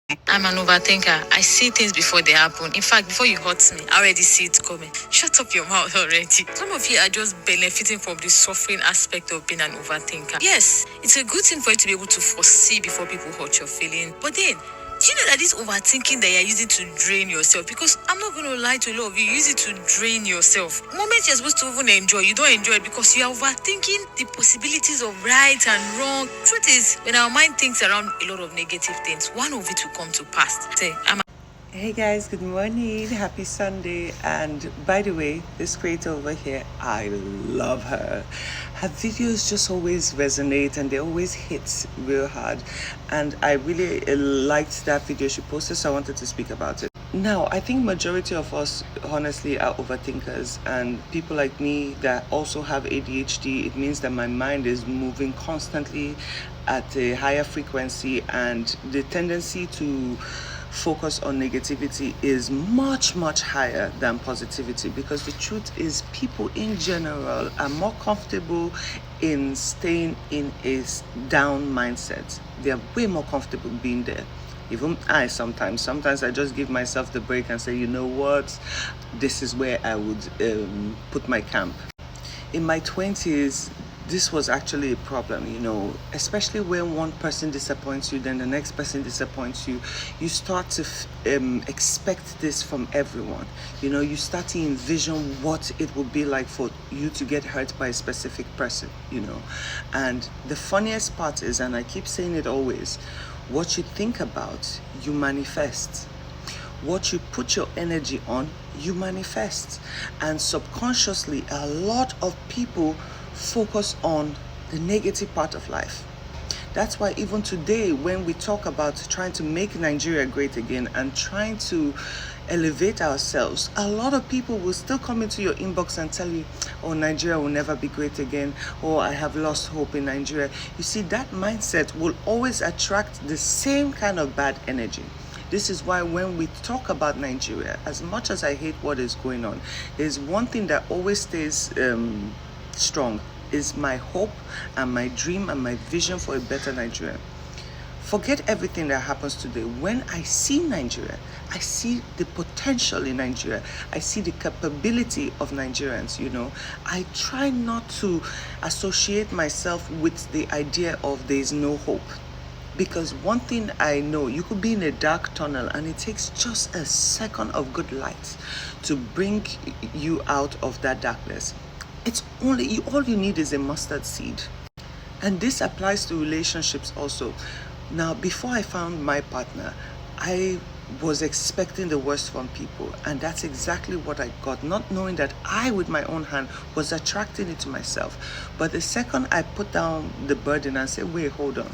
I'm an overthinker. I see things before they happen. In fact, before you hurt me, I already see it coming. Shut up your mouth already. Some of you are just benefiting from the suffering aspect of being an overthinker. Yes, it's a good thing for you to be able to foresee before people hurt your feeling. But then, do you know that this overthinking that you're using to drain yourself? Because I'm not going to lie to a lot of you, use it to drain yourself. Moments you're supposed to even enjoy, you don't enjoy it because you are overthinking the possibilities of right and wrong. Truth is, when our mind thinks around a lot of negative things, one of it will come to pass. Say, Hey guys, good morning. Happy Sunday. And by the way, this creator over here, I love her. Her videos just always resonate and they always hit real hard. And I really liked that video she posted, so I wanted to speak about it. Now, I think majority of us honestly are overthinkers, and people like me that also have ADHD, it means that my mind is moving constantly at a higher frequency, and the tendency to focus on negativity is much higher than positivity, because the truth is people in general are more comfortable in staying in a down mindset. They are way more comfortable being there. Even I sometimes I just give myself the break and say, you know what, this is where I would put my camp. In my 20s, this was actually a problem, especially when one person disappoints you, then the next person disappoints you. You start to expect this from everyone. You start to envision what it would be like for you to get hurt by a specific person, And the funniest part is, and I keep saying it always, what you think about, you manifest. What you put your energy on, you manifest. And subconsciously, a lot of people focus on the negative part of life. That's why even today, when we talk about trying to make Nigeria great again and trying to elevate ourselves, a lot of people will still come into your inbox and tell you, oh, Nigeria will never be great again, or I have lost hope in Nigeria. You see, that mindset will always attract the same kind of bad energy. This is why when we talk about Nigeria, as much as I hate what is going on, there's one thing that always stays strong, is my hope and my dream and my vision for a better Nigeria. Forget everything that happens today. When I see Nigeria, I see the potential in Nigeria. I see the capability of Nigerians, I try not to associate myself with the idea of there's no hope. Because one thing I know, you could be in a dark tunnel and it takes just a second of good light to bring you out of that darkness. It's all you need is a mustard seed. And this applies to relationships also. Now, before I found my partner, I was expecting the worst from people, and that's exactly what I got, not knowing that I, with my own hand, was attracting it to myself. But the second I put down the burden and said, wait, hold on,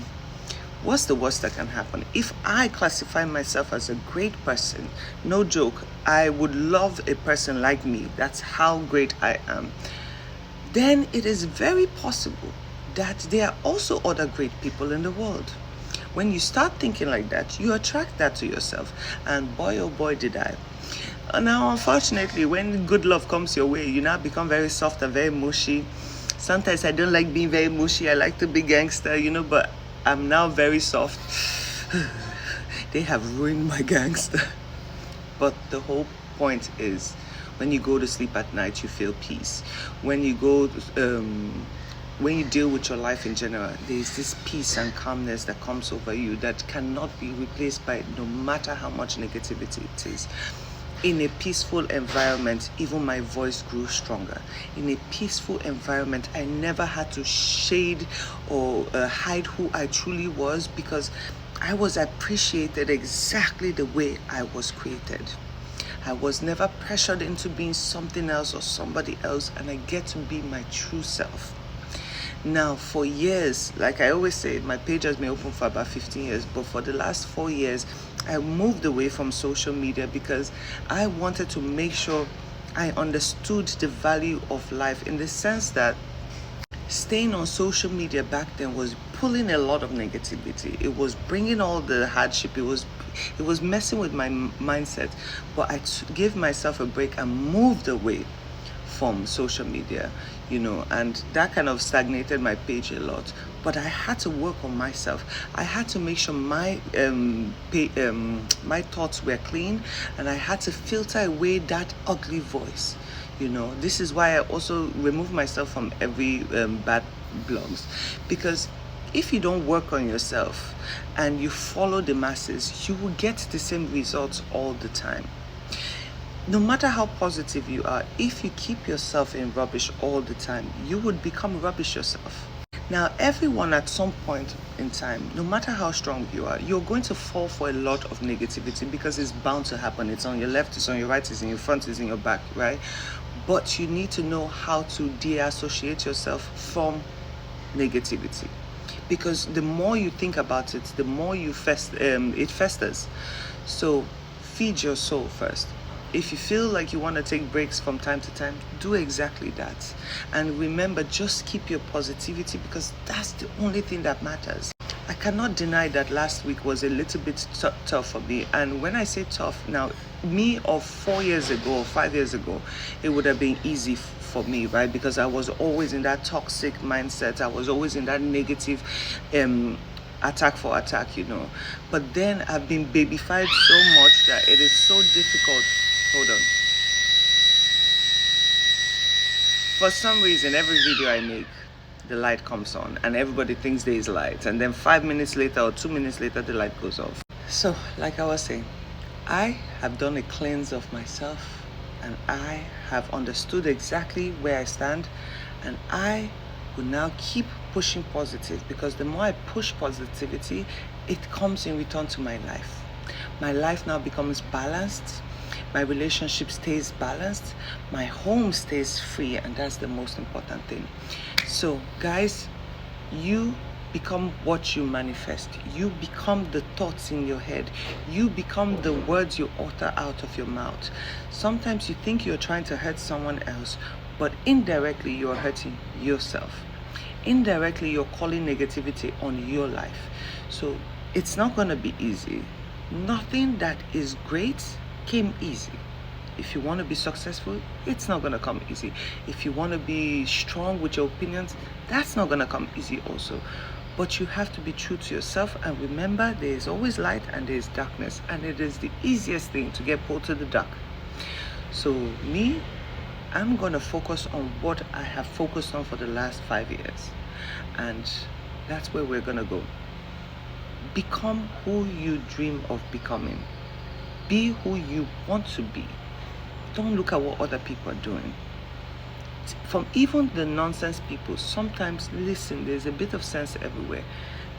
what's the worst that can happen? If I classify myself as a great person, no joke, I would love a person like me. That's how great I am. Then it is very possible that there are also other great people in the world. When you start thinking like that, you attract that to yourself. And boy, oh boy, did I. Now, unfortunately, when good love comes your way, you now become very soft and very mushy. Sometimes I don't like being very mushy. I like to be gangster, but I'm now very soft. They have ruined my gangster. But the whole point is, when you go to sleep at night, you feel peace. When you deal with your life in general, there's this peace and calmness that comes over you that cannot be replaced by no matter how much negativity it is. In a peaceful environment, even my voice grew stronger. In a peaceful environment, I never had to shade or hide who I truly was, because I was appreciated exactly the way I was created. I was never pressured into being something else or somebody else, and I get to be my true self. Now, for years, like I always say, my page has been open for about 15 years, but for the last 4 years, I moved away from social media because I wanted to make sure I understood the value of life, in the sense that staying on social media back then was pulling a lot of negativity. It was bringing all the hardship. It was messing with my mindset. But I gave myself a break and moved away from social media, and that kind of stagnated my page a lot. But I had to work on myself. I had to make sure my thoughts were clean, and I had to filter away that ugly voice. This is why I also remove myself from every bad blogs, because if you don't work on yourself and you follow the masses, you will get the same results all the time. No matter how positive you are, if you keep yourself in rubbish all the time, you would become rubbish yourself. Now, everyone at some point in time, no matter how strong you are, you're going to fall for a lot of negativity, because it's bound to happen. It's on your left, it's on your right, it's in your front, it's in your back, right? But you need to know how to de-associate yourself from negativity, because the more you think about it, the more it festers. So feed your soul first. If you feel like you want to take breaks from time to time, do exactly that. And remember, just keep your positivity, because that's the only thing that matters. I cannot deny that last week was a little bit tough for me. And when I say tough, now, me of 4 years ago or 5 years ago, it would have been easy for me, right? Because I was always in that toxic mindset. I was always in that negative attack for attack, But then I've been babyfied so much that it is so difficult. Hold on. For some reason, every video I make, the light comes on and everybody thinks there is light, and then 5 minutes later or 2 minutes later the light goes off. So like I was saying, I have done a cleanse of myself, and I have understood exactly where I stand, and I will now keep pushing positive, because the more I push positivity, it comes in return to my life. My life now becomes balanced. My relationship stays balanced, my home stays free, and that's the most important thing. So guys, you become what you manifest. You become the thoughts in your head. You become the words you utter out of your mouth. Sometimes you think you're trying to hurt someone else, but indirectly you're hurting yourself. Indirectly you're calling negativity on your life. So it's not going to be easy. Nothing that is great came easy. If you want to be successful, it's not going to come easy. If you want to be strong with your opinions, that's not going to come easy also. But you have to be true to yourself, and remember, there is always light and there is darkness, and it is the easiest thing to get pulled to the dark. So me, I'm going to focus on what I have focused on for the last 5 years, and that's where we're going to go. Become who you dream of becoming. Be who you want to be. Don't look at what other people are doing. From even the nonsense people, sometimes listen, there's a bit of sense everywhere.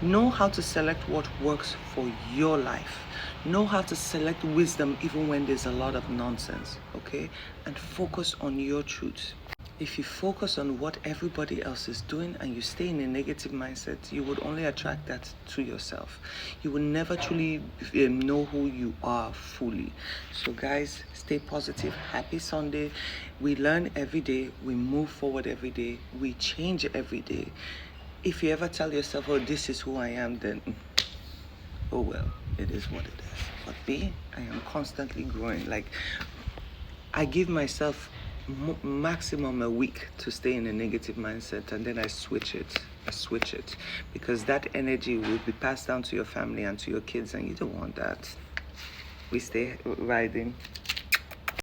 Know how to select what works for your life. Know how to select wisdom even when there's a lot of nonsense, okay? And focus on your truth. If you focus on what everybody else is doing and you stay in a negative mindset, you would only attract that to yourself. You will never truly know who you are fully. So guys, stay positive. Happy Sunday. We learn every day. We move forward every day. We change every day. If you ever tell yourself, oh, this is who I am, then, oh well, it is what it is. But me, I am constantly growing. Like, I give myself maximum a week to stay in a negative mindset, and then I switch it, because that energy will be passed down to your family and to your kids, and you don't want that. We stay riding.